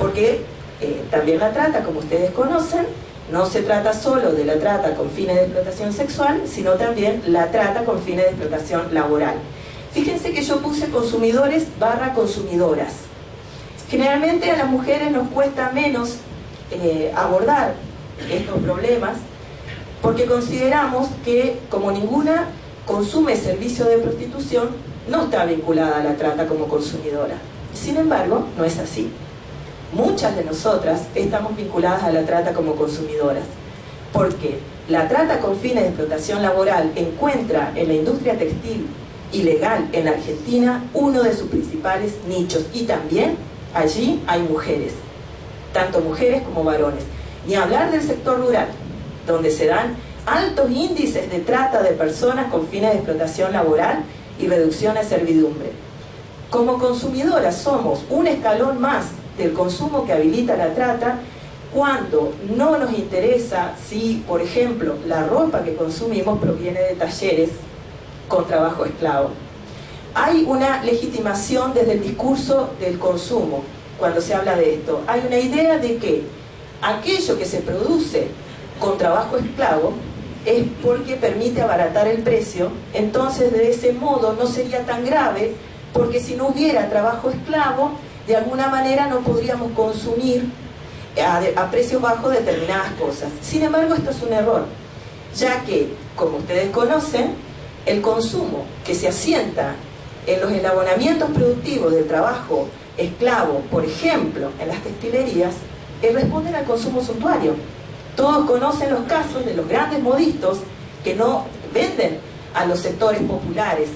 porque también la trata, como ustedes conocen, no se trata solo de la trata con fines de explotación sexual, sino también la trata con fines de explotación laboral. Fíjense que yo puse consumidores / consumidoras. Generalmente a las mujeres nos cuesta menos abordar estos problemas porque consideramos que como ninguna consume servicio de prostitución, no está vinculada a la trata como consumidora. Sin embargo, no es así. Muchas de nosotras estamos vinculadas a la trata como consumidoras, porque la trata con fines de explotación laboral encuentra en la industria textil ilegal en la Argentina uno de sus principales nichos, y también allí hay mujeres, tanto mujeres como varones. Ni hablar del sector rural, donde se dan altos índices de trata de personas con fines de explotación laboral y reducción a servidumbre. Como consumidoras somos un escalón más del consumo que habilita la trata, cuando no nos interesa si, por ejemplo, la ropa que consumimos proviene de talleres con trabajo esclavo. Hay una legitimación desde el discurso del consumo cuando se habla de esto. Hay una idea de que aquello que se produce con trabajo esclavo es porque permite abaratar el precio, entonces de ese modo no sería tan grave, porque si no hubiera trabajo esclavo, de alguna manera no podríamos consumir a precios bajos determinadas cosas. Sin embargo, esto es un error, ya que, como ustedes conocen, el consumo que se asienta en los eslabonamientos productivos del trabajo esclavo, por ejemplo, en las textilerías, responden al consumo suntuario. Todos conocen los casos de los grandes modistos que no venden a los sectores populares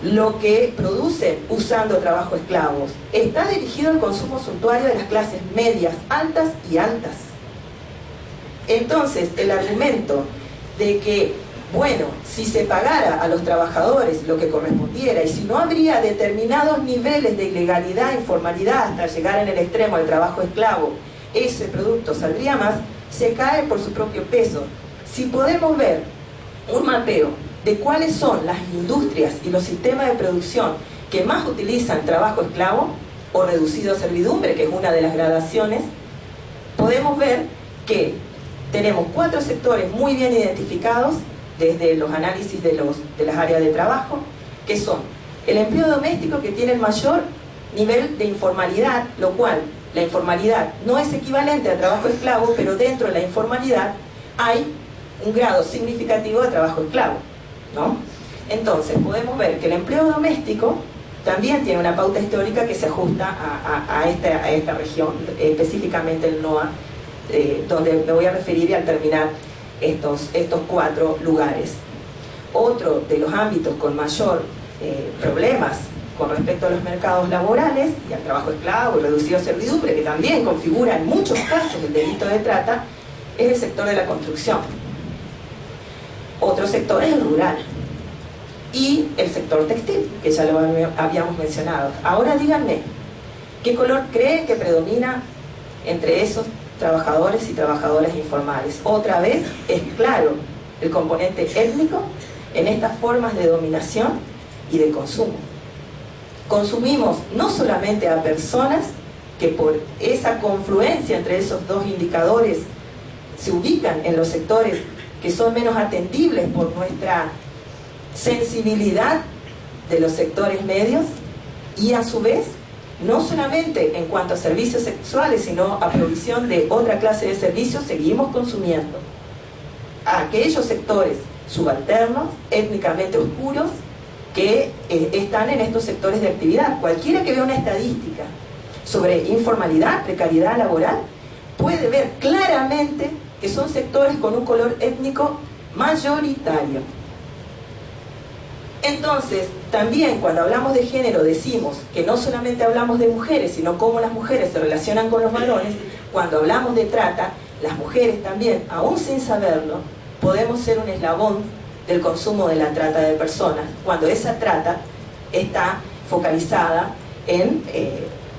lo que producen usando trabajo esclavos. Está dirigido al consumo suntuario de las clases medias, altas y altas. Entonces, el argumento de que, bueno, si se pagara a los trabajadores lo que correspondiera y si no habría determinados niveles de ilegalidad e informalidad hasta llegar en el extremo del trabajo esclavo, ese producto saldría más, se cae por su propio peso. Si podemos ver un mapeo de cuáles son las industrias y los sistemas de producción que más utilizan trabajo esclavo o reducido a servidumbre, que es una de las gradaciones, podemos ver que tenemos 4 sectores muy bien identificados desde los análisis de las áreas de trabajo, que son el empleo doméstico, que tiene el mayor nivel de informalidad, lo cual la informalidad no es equivalente a trabajo esclavo, pero dentro de la informalidad hay un grado significativo de trabajo esclavo, ¿no? Entonces podemos ver que el empleo doméstico también tiene una pauta histórica que se ajusta a esta región, específicamente el NOA, donde me voy a referir al terminar estos 4 lugares. Otro de los ámbitos con mayor problemas con respecto a los mercados laborales y al trabajo esclavo y reducido a servidumbre, que también configura en muchos casos el delito de trata, es el sector de la construcción. Otro sector es el rural y el sector textil, que ya lo habíamos mencionado. Ahora díganme, ¿qué color creen que predomina entre esos trabajadores y trabajadoras informales? Otra vez es claro el componente étnico en estas formas de dominación y de consumo. Consumimos no solamente a personas que por esa confluencia entre esos dos indicadores se ubican en los sectores que son menos atendibles por nuestra sensibilidad de los sectores medios, y a su vez no solamente en cuanto a servicios sexuales, sino a provisión de otra clase de servicios, seguimos consumiendo a aquellos sectores subalternos, étnicamente oscuros, que están en estos sectores de actividad. Cualquiera que vea una estadística sobre informalidad, precariedad laboral, puede ver claramente que son sectores con un color étnico mayoritario. Entonces, también cuando hablamos de género decimos que no solamente hablamos de mujeres, sino cómo las mujeres se relacionan con los varones. Cuando hablamos de trata, las mujeres también, aún sin saberlo, podemos ser un eslabón del consumo de la trata de personas, cuando esa trata está focalizada en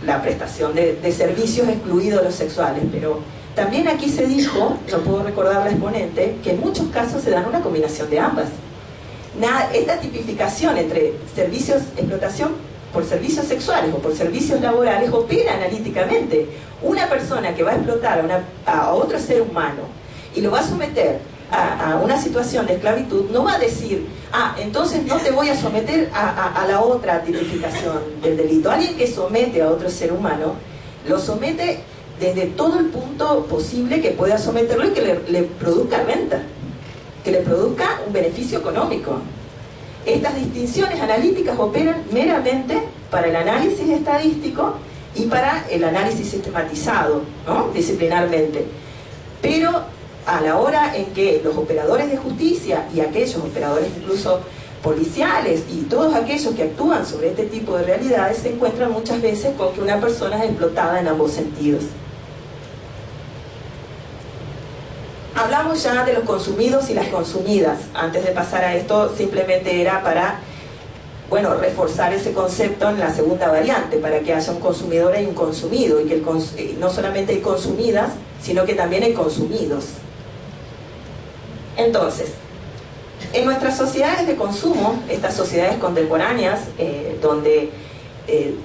la prestación de servicios, excluidos los sexuales. Pero también aquí se dijo, no puedo recordar la exponente, que en muchos casos se dan una combinación de ambas. Esta tipificación entre servicios, explotación por servicios sexuales o por servicios laborales opera analíticamente. Una persona que va a explotar a otro ser humano y lo va a someter a una situación de esclavitud, no va a decir, entonces no te voy a someter a la otra tipificación del delito. Alguien que somete a otro ser humano, lo somete desde todo el punto posible que pueda someterlo y que le produzca renta, que le produzca un beneficio económico. Estas distinciones analíticas operan meramente para el análisis estadístico y para el análisis sistematizado, ¿no?, disciplinarmente. Pero a la hora en que los operadores de justicia y aquellos operadores incluso policiales y todos aquellos que actúan sobre este tipo de realidades se encuentran muchas veces con que una persona es explotada en ambos sentidos. Hablamos ya de los consumidos y las consumidas. Antes de pasar a esto, simplemente era para, bueno, reforzar ese concepto en la segunda variante, para que haya un consumidor y un consumido, y que no solamente hay consumidas, sino que también hay consumidos. Entonces, en nuestras sociedades de consumo, estas sociedades contemporáneas, donde,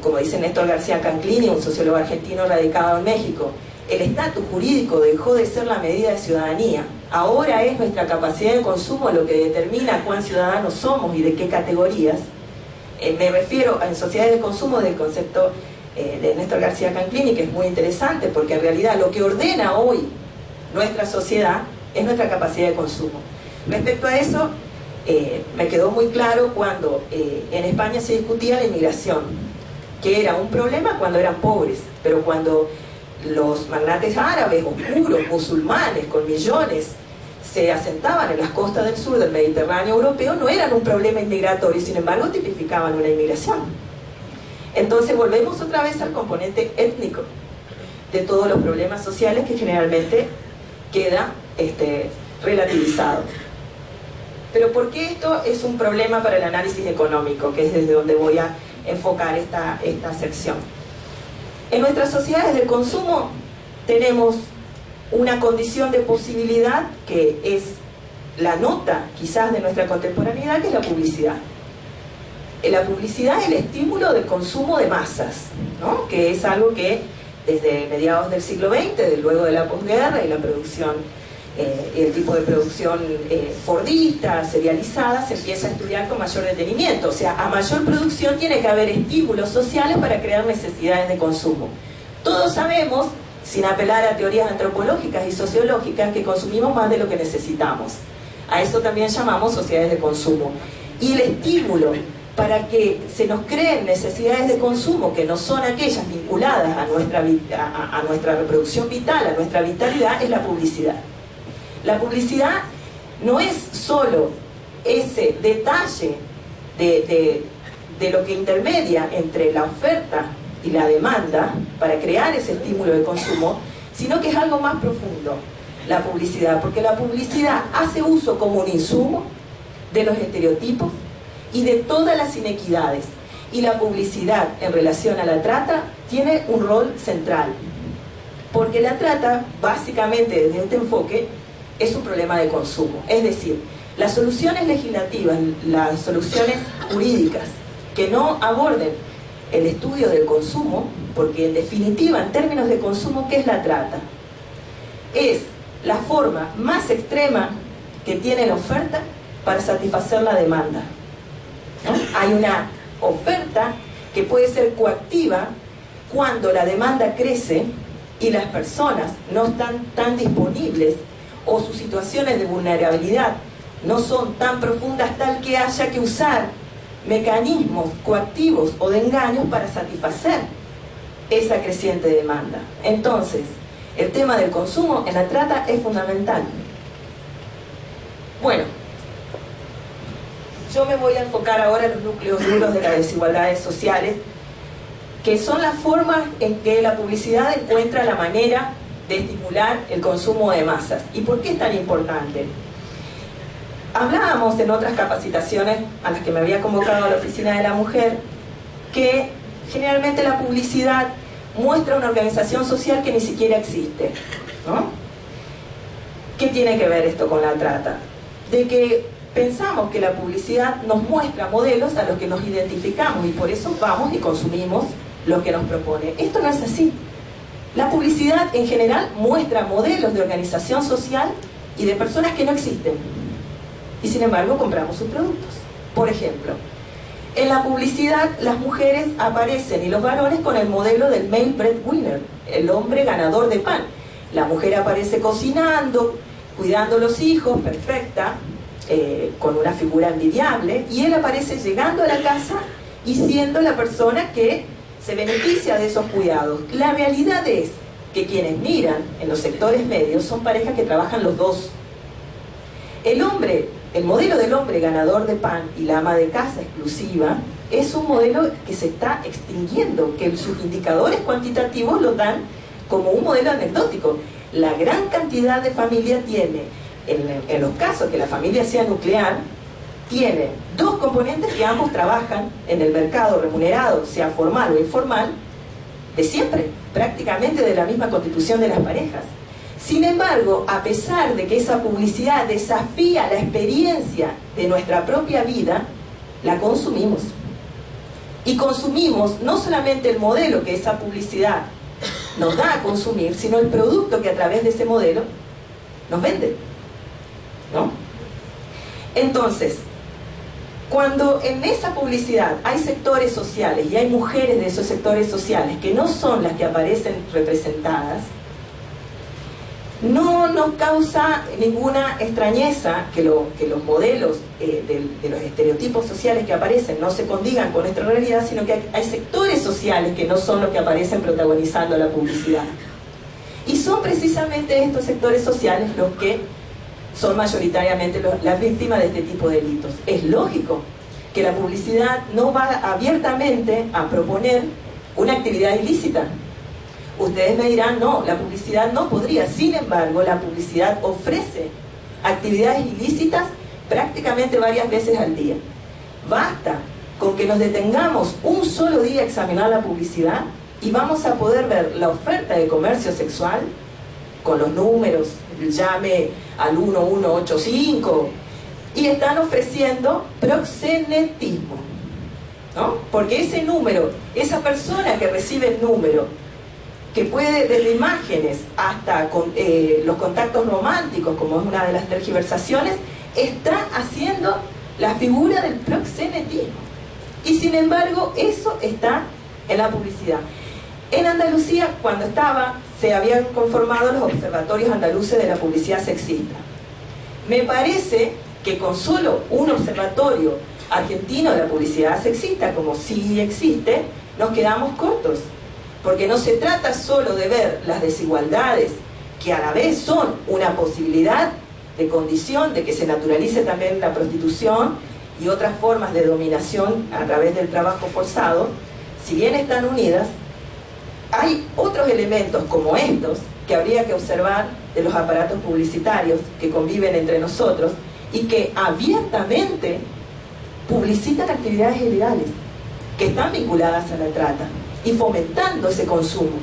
como dice Néstor García Canclini, un sociólogo argentino radicado en México, el estatus jurídico dejó de ser la medida de ciudadanía. Ahora es nuestra capacidad de consumo lo que determina cuán ciudadanos somos y de qué categorías. Me refiero en sociedades de consumo del concepto de Néstor García Canclini, que es muy interesante, porque en realidad lo que ordena hoy nuestra sociedad es nuestra capacidad de consumo. Respecto a eso, me quedó muy claro cuando en España se discutía la inmigración, que era un problema cuando eran pobres, pero cuando los magnates árabes, oscuros, musulmanes, con millones, se asentaban en las costas del sur del Mediterráneo europeo, no eran un problema inmigratorio, sin embargo tipificaban una inmigración. Entonces volvemos otra vez al componente étnico de todos los problemas sociales, que generalmente queda relativizado. Pero ¿por qué esto es un problema para el análisis económico? Que es desde donde voy a enfocar esta sección. En nuestras sociedades de consumo tenemos una condición de posibilidad que es la nota quizás de nuestra contemporaneidad, que es la publicidad. La publicidad es el estímulo del consumo de masas, ¿no?, que es algo que desde mediados del siglo XX, luego de la posguerra y la producción, el tipo de producción fordista, serializada, se empieza a estudiar con mayor detenimiento. O sea, a mayor producción tiene que haber estímulos sociales para crear necesidades de consumo. Todos sabemos, sin apelar a teorías antropológicas y sociológicas, que consumimos más de lo que necesitamos. A eso también llamamos sociedades de consumo. Y el estímulo para que se nos creen necesidades de consumo que no son aquellas vinculadas a nuestra reproducción vital, a nuestra vitalidad, es la publicidad. La publicidad no es solo ese detalle de lo que intermedia entre la oferta y la demanda para crear ese estímulo de consumo, sino que es algo más profundo, la publicidad, porque la publicidad hace uso como un insumo de los estereotipos y de todas las inequidades, y la publicidad en relación a la trata tiene un rol central, porque la trata, básicamente desde este enfoque, es un problema de consumo. Es decir, las soluciones legislativas, las soluciones jurídicas que no aborden el estudio del consumo, porque en definitiva, en términos de consumo, ¿qué es la trata? Es la forma más extrema que tiene la oferta para satisfacer la demanda, ¿no? Hay una oferta que puede ser coactiva cuando la demanda crece y las personas no están tan disponibles, o sus situaciones de vulnerabilidad no son tan profundas tal que haya que usar mecanismos coactivos o de engaños para satisfacer esa creciente demanda. Entonces, el tema del consumo en la trata es fundamental. Bueno, yo me voy a enfocar ahora en los núcleos duros de las desigualdades sociales, que son las formas en que la publicidad encuentra la manera de estimular el consumo de masas. ¿Y por qué es tan importante? Hablábamos en otras capacitaciones a las que me había convocado a la Oficina de la Mujer, que generalmente la publicidad muestra una organización social que ni siquiera existe, ¿no? ¿Qué tiene que ver esto con la trata? De que pensamos que la publicidad nos muestra modelos a los que nos identificamos y por eso vamos y consumimos lo que nos propone. Esto no es así. La publicidad en general muestra modelos de organización social y de personas que no existen. Y sin embargo compramos sus productos. Por ejemplo, en la publicidad las mujeres aparecen y los varones con el modelo del male breadwinner, el hombre ganador de pan. La mujer aparece cocinando, cuidando a los hijos, perfecta, con una figura envidiable, y él aparece llegando a la casa y siendo la persona que se beneficia de esos cuidados. La realidad es que quienes miran en los sectores medios son parejas que trabajan los dos. El modelo del hombre ganador de pan y la ama de casa exclusiva es un modelo que se está extinguiendo, que sus indicadores cuantitativos lo dan como un modelo anecdótico. La gran cantidad de familias tiene, en los casos que la familia sea nuclear, tiene dos componentes que ambos trabajan en el mercado remunerado, sea formal o informal, de siempre, prácticamente de la misma constitución de las parejas. Sin embargo, a pesar de que esa publicidad desafía la experiencia de nuestra propia vida, la consumimos. Y consumimos no solamente el modelo que esa publicidad nos da a consumir, sino el producto que a través de ese modelo nos vende, ¿no? Entonces, cuando en esa publicidad hay sectores sociales y hay mujeres de esos sectores sociales que no son las que aparecen representadas, no nos causa ninguna extrañeza que los modelos de los estereotipos sociales que aparecen no se condigan con nuestra realidad, sino que hay sectores sociales que no son los que aparecen protagonizando la publicidad. Y son precisamente estos sectores sociales los que son mayoritariamente las víctimas de este tipo de delitos. Es lógico que la publicidad no va abiertamente a proponer una actividad ilícita. Ustedes me dirán, no, la publicidad no podría. Sin embargo, la publicidad ofrece actividades ilícitas prácticamente varias veces al día. Basta con que nos detengamos un solo día a examinar la publicidad y vamos a poder ver la oferta de comercio sexual con los números, llame al 1185, y están ofreciendo proxenetismo, ¿no? Porque ese número, esa persona que recibe el número, que puede desde imágenes hasta con, los contactos románticos, como es una de las tergiversaciones, está haciendo la figura del proxenetismo. Y sin embargo, eso está en la publicidad. En Andalucía, cuando se habían conformado los observatorios andaluces de la publicidad sexista. Me parece que con solo un observatorio argentino de la publicidad sexista, como sí existe, nos quedamos cortos. Porque no se trata solo de ver las desigualdades, que a la vez son una posibilidad de condición de que se naturalice también la prostitución y otras formas de dominación a través del trabajo forzado. Si bien están unidas, hay otros elementos como estos que habría que observar de los aparatos publicitarios que conviven entre nosotros y que abiertamente publicitan actividades ilegales que están vinculadas a la trata y fomentando ese consumo.